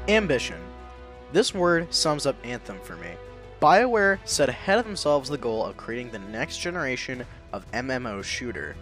Ambition. This word sums up Anthem for me. BioWare set ahead of themselves the goal of creating the next generation of MMO shooter.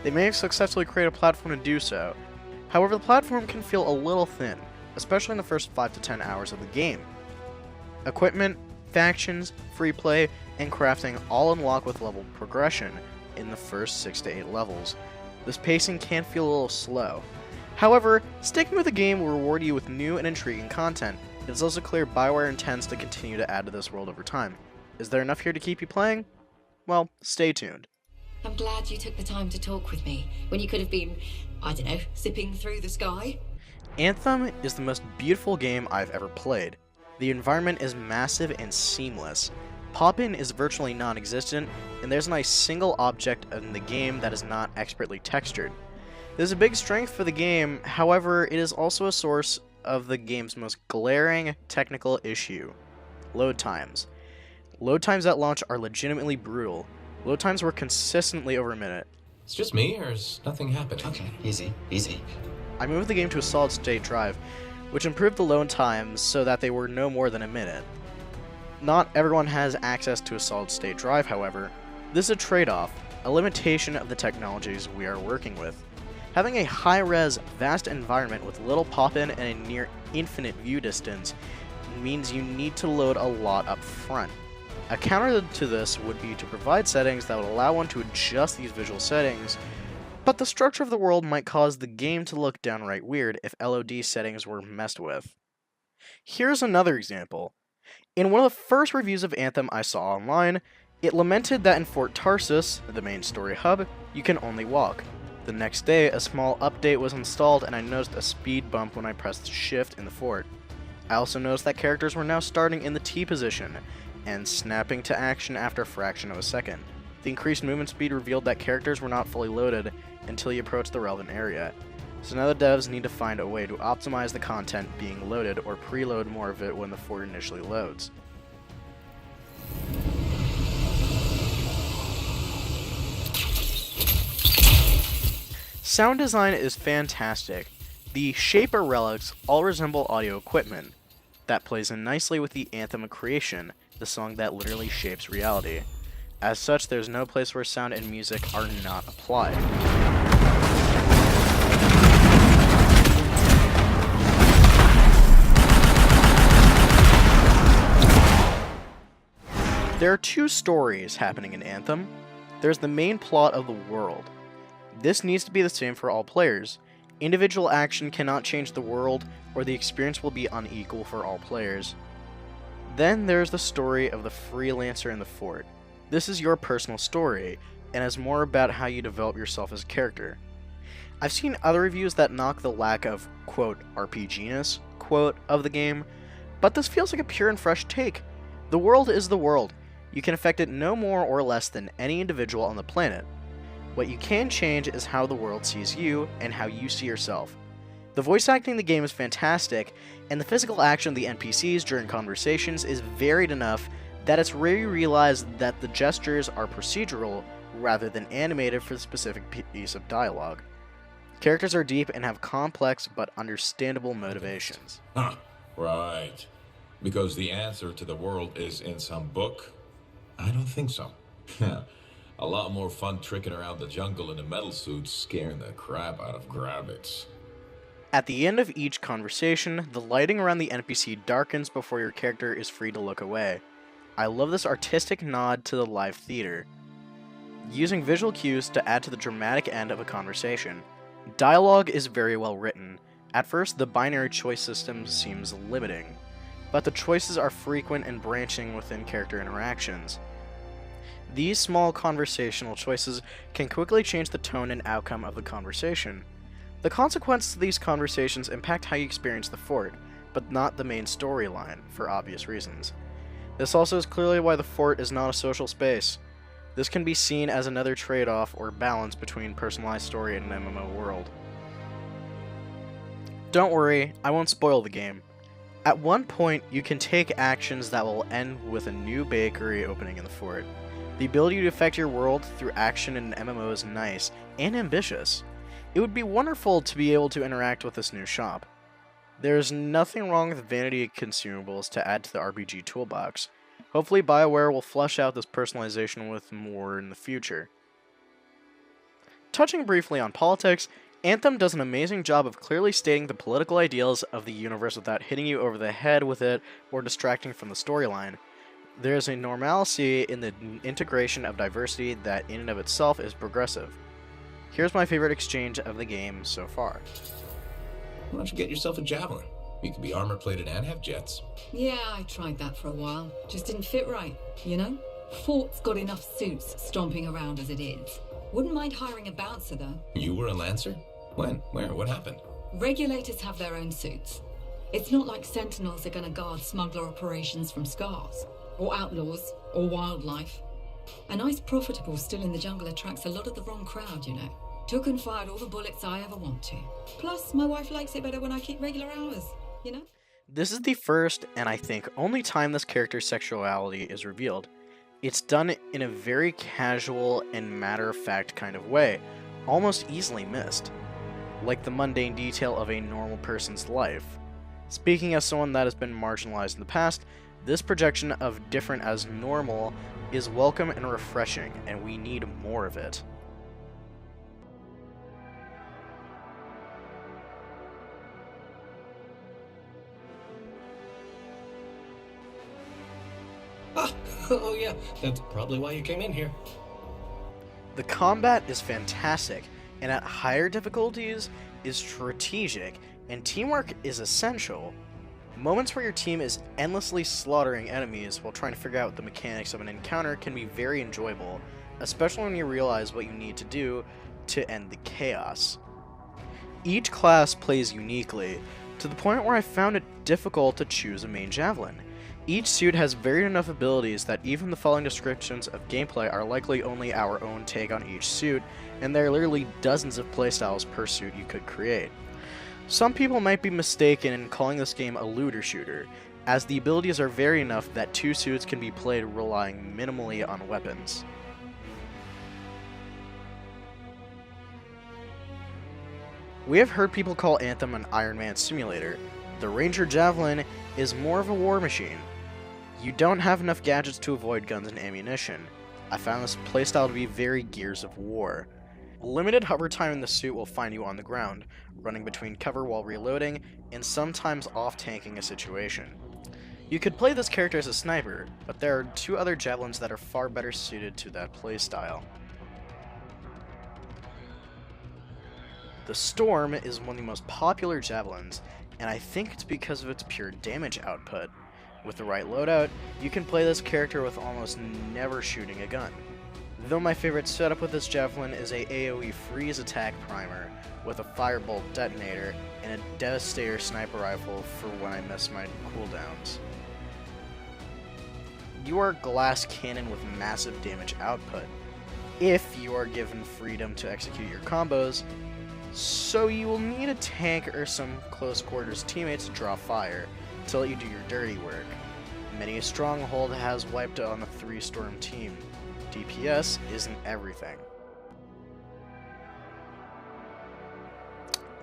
They may have successfully created a platform to do so. However, the platform can feel a little thin, especially in the first 5 to 10 hours of the game. Equipment, factions, free play, and crafting all unlock with level progression in the first 6 to 8 levels. This pacing can feel a little slow. However, sticking with the game will reward you with new and intriguing content. It is also clear BioWare intends to continue to add to this world over time. Is there enough here to keep you playing? Well, stay tuned. I'm glad you took the time to talk with me when you could have been, I don't know, zipping through the sky. Anthem is the most beautiful game I've ever played. The environment is massive and seamless. Pop-in is virtually non-existent, and there's not a single object in the game that is not expertly textured. This is a big strength for the game, however, it is also a source of the game's most glaring technical issue: load times. Load times at launch are legitimately brutal. Load times were consistently over a minute. It's just me, or is nothing happening? Okay, easy, easy. I moved the game to a solid-state drive, which improved the load times so that they were no more than a minute. Not everyone has access to a solid-state drive, however. This is a trade-off, a limitation of the technologies we are working with. Having a high-res, vast environment with little pop-in and a near infinite view distance means you need to load a lot up front. A counter to this would be to provide settings that would allow one to adjust these visual settings, but the structure of the world might cause the game to look downright weird if LOD settings were messed with. Here's another example. In one of the first reviews of Anthem I saw online, it lamented that in Fort Tarsus, the main story hub, you can only walk. The next day, a small update was installed and I noticed a speed bump when I pressed shift in the fort. I also noticed that characters were now starting in the T position and snapping to action after a fraction of a second. The increased movement speed revealed that characters were not fully loaded until you approached the relevant area. So now the devs need to find a way to optimize the content being loaded or preload more of it when the fort initially loads. Sound design is fantastic. The Shaper relics all resemble audio equipment. That plays in nicely with the Anthem creation, the song that literally shapes reality. As such, there's no place where sound and music are not applied. There are two stories happening in Anthem. There's the main plot of the world. This needs to be the same for all players. Individual action cannot change the world, or the experience will be unequal for all players. Then there's the story of the freelancer in the fort. This is your personal story, and is more about how you develop yourself as a character. I've seen other reviews that knock the lack of, quote, RPGness, quote, of the game, but this feels like a pure and fresh take. The world is the world. You can affect it no more or less than any individual on the planet. What you can change is how the world sees you and how you see yourself. The voice acting in the game is fantastic, and the physical action of the NPCs during conversations is varied enough that it's rare you realize that the gestures are procedural rather than animated for the specific piece of dialogue. Characters are deep and have complex but understandable motivations. Huh, right. Because the answer to the world is in some book? I don't think so. A lot more fun tricking around the jungle in a metal suit, scaring the crap out of grabbits. At the end of each conversation, the lighting around the NPC darkens before your character is free to look away. I love this artistic nod to the live theater, using visual cues to add to the dramatic end of a conversation. Dialogue is very well written. At first, the binary choice system seems limiting, but the choices are frequent and branching within character interactions. These small conversational choices can quickly change the tone and outcome of the conversation. The consequences of these conversations impact how you experience the fort, but not the main storyline, for obvious reasons. This also is clearly why the fort is not a social space. This can be seen as another trade-off or balance between personalized story and an MMO world. Don't worry, I won't spoil the game. At one point, you can take actions that will end with a new bakery opening in the fort. The ability to affect your world through action in an MMO is nice and ambitious. It would be wonderful to be able to interact with this new shop. There's nothing wrong with vanity consumables to add to the RPG toolbox. Hopefully BioWare will flesh out this personalization with more in the future. Touching briefly on politics, Anthem does an amazing job of clearly stating the political ideals of the universe without hitting you over the head with it or distracting from the storyline. There's a normalcy in the integration of diversity that in and of itself is progressive. Here's my favorite exchange of the game so far. Why don't you get yourself a javelin? You can be armor-plated and have jets. Yeah, I tried that for a while. Just didn't fit right, you know? Fort's got enough suits stomping around as it is. Wouldn't mind hiring a bouncer, though. You were a lancer? When? Where? What happened? Regulators have their own suits. It's not like Sentinels are gonna guard smuggler operations from scars, or outlaws, or wildlife. A nice profitable still in the jungle attracts a lot of the wrong crowd, you know. Took and fired all the bullets I ever want to. Plus, my wife likes it better when I keep regular hours, you know? This is the first, and I think only time this character's sexuality is revealed. It's done in a very casual and matter-of-fact kind of way, almost easily missed. Like the mundane detail of a normal person's life. Speaking as someone that has been marginalized in the past, this projection of different as normal is welcome and refreshing, and we need more of it. Oh yeah, that's probably why you came in here. The combat is fantastic, and at higher difficulties is strategic, and teamwork is essential. Moments where your team is endlessly slaughtering enemies while trying to figure out the mechanics of an encounter can be very enjoyable, especially when you realize what you need to do to end the chaos. Each class plays uniquely, to the point where I found it difficult to choose a main javelin. Each suit has varied enough abilities that even the following descriptions of gameplay are likely only our own take on each suit, and there are literally dozens of playstyles per suit you could create. Some people might be mistaken in calling this game a looter shooter, as the abilities are varied enough that two suits can be played relying minimally on weapons. We have heard people call Anthem an Iron Man simulator. The Ranger Javelin is more of a war machine. You don't have enough gadgets to avoid guns and ammunition. I found this playstyle to be very Gears of War. Limited hover time in the suit will find you on the ground, running between cover while reloading, and sometimes off-tanking a situation. You could play this character as a sniper, but there are two other javelins that are far better suited to that playstyle. The Storm is one of the most popular javelins, and I think it's because of its pure damage output. With the right loadout, you can play this character with almost never shooting a gun. Though my favorite setup with this javelin is a AoE freeze attack primer with a firebolt detonator and a devastator sniper rifle for when I miss my cooldowns. You are a glass cannon with massive damage output, if you are given freedom to execute your combos, so you will need a tank or some close quarters teammates to draw fire to let you do your dirty work. Many a stronghold has wiped on a 3-storm team. DPS isn't everything.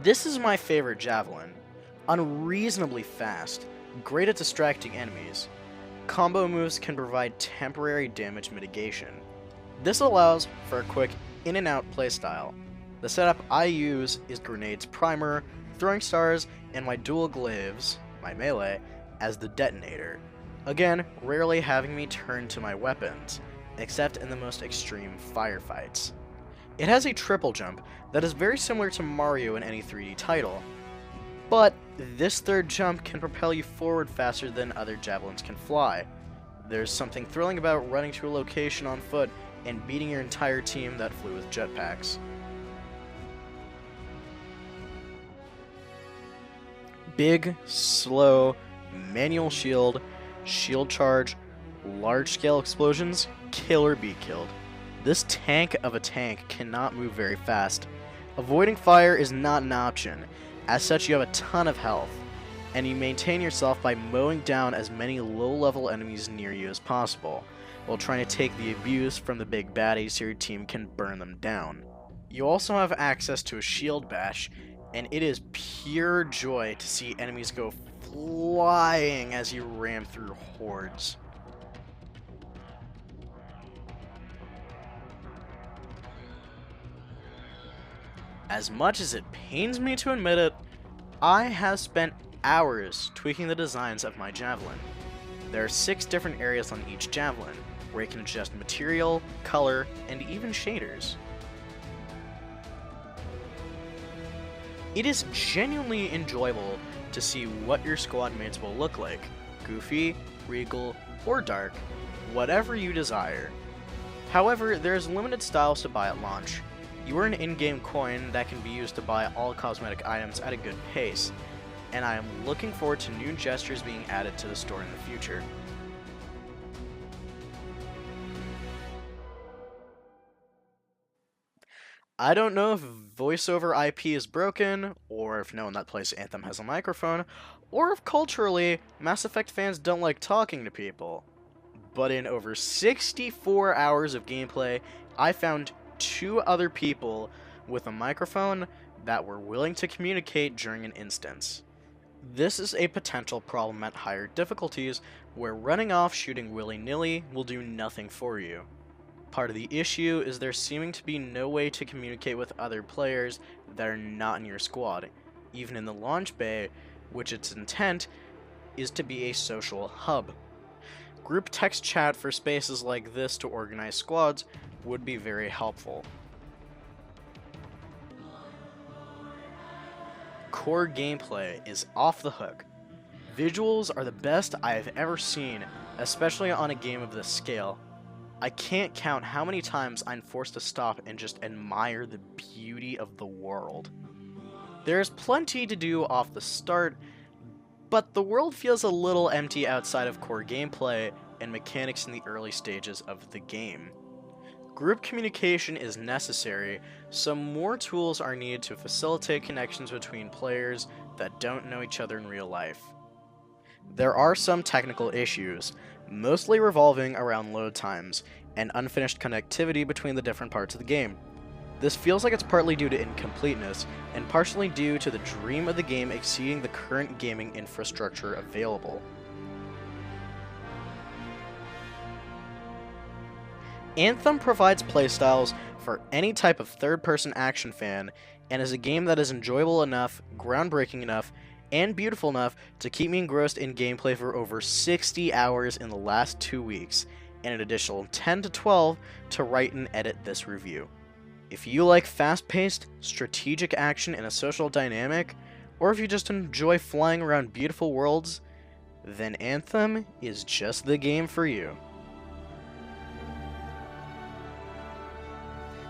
This is my favorite javelin. Unreasonably fast, great at distracting enemies. Combo moves can provide temporary damage mitigation. This allows for a quick in and out playstyle. The setup I use is grenades primer, throwing stars, and my dual glaives, my melee, as the detonator. Again, rarely having me turn to my weapons, except in the most extreme firefights. It has a triple jump that is very similar to Mario in any 3D title, but this third jump can propel you forward faster than other javelins can fly. There's something thrilling about running to a location on foot and beating your entire team that flew with jetpacks. Big, slow, manual shield, shield charge, large-scale explosions, kill or be killed. This tank of a tank cannot move very fast. Avoiding fire is not an option. As such, you have a ton of health, and you maintain yourself by mowing down as many low-level enemies near you as possible, while trying to take the abuse from the big baddies so your team can burn them down. You also have access to a shield bash, and it is pure joy to see enemies go flying as you ram through hordes. As much as it pains me to admit it, I have spent hours tweaking the designs of my javelin. There are 6 different areas on each javelin, where you can adjust material, color, and even shaders. It is genuinely enjoyable to see what your squad mates will look like, goofy, regal, or dark, whatever you desire. However, there's limited styles to buy at launch. You earn an in-game coin that can be used to buy all cosmetic items at a good pace, and I am looking forward to new gestures being added to the store in the future. I don't know if voiceover IP is broken, or if no one that plays Anthem has a microphone, or if culturally, Mass Effect fans don't like talking to people. But in over 64 hours of gameplay, I found 2 other people with a microphone that were willing to communicate during an instance. This is a potential problem at higher difficulties, where running off shooting willy-nilly will do nothing for you. Part of the issue is there seeming to be no way to communicate with other players that are not in your squad, even in the launch bay, which its intent is to be a social hub. Group text chat for spaces like this to organize squads would be very helpful. Core gameplay is off the hook. Visuals are the best I have ever seen, especially on a game of this scale. I can't count how many times I'm forced to stop and just admire the beauty of the world. There's plenty to do off the start, but the world feels a little empty outside of core gameplay and mechanics in the early stages of the game. Group communication is necessary, so more tools are needed to facilitate connections between players that don't know each other in real life. There are some technical issues, mostly revolving around load times and unfinished connectivity between the different parts of the game. This feels like it's partly due to incompleteness, and partially due to the dream of the game exceeding the current gaming infrastructure available. Anthem provides playstyles for any type of third-person action fan, and is a game that is enjoyable enough, groundbreaking enough, and beautiful enough to keep me engrossed in gameplay for over 60 hours in the last 2 weeks, and an additional 10 to 12 to write and edit this review. If you like fast-paced, strategic action in a social dynamic, or if you just enjoy flying around beautiful worlds, then Anthem is just the game for you.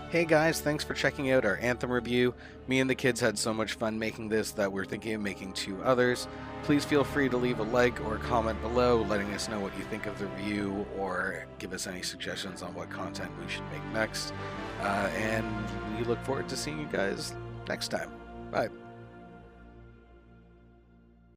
Hey guys, thanks for checking out our Anthem review. Me and the kids had so much fun making this that we're thinking of making 2 others. Please feel free to leave a like or comment below letting us know what you think of the review, or give us any suggestions on what content we should make next. And we look forward to seeing you guys next time. Bye.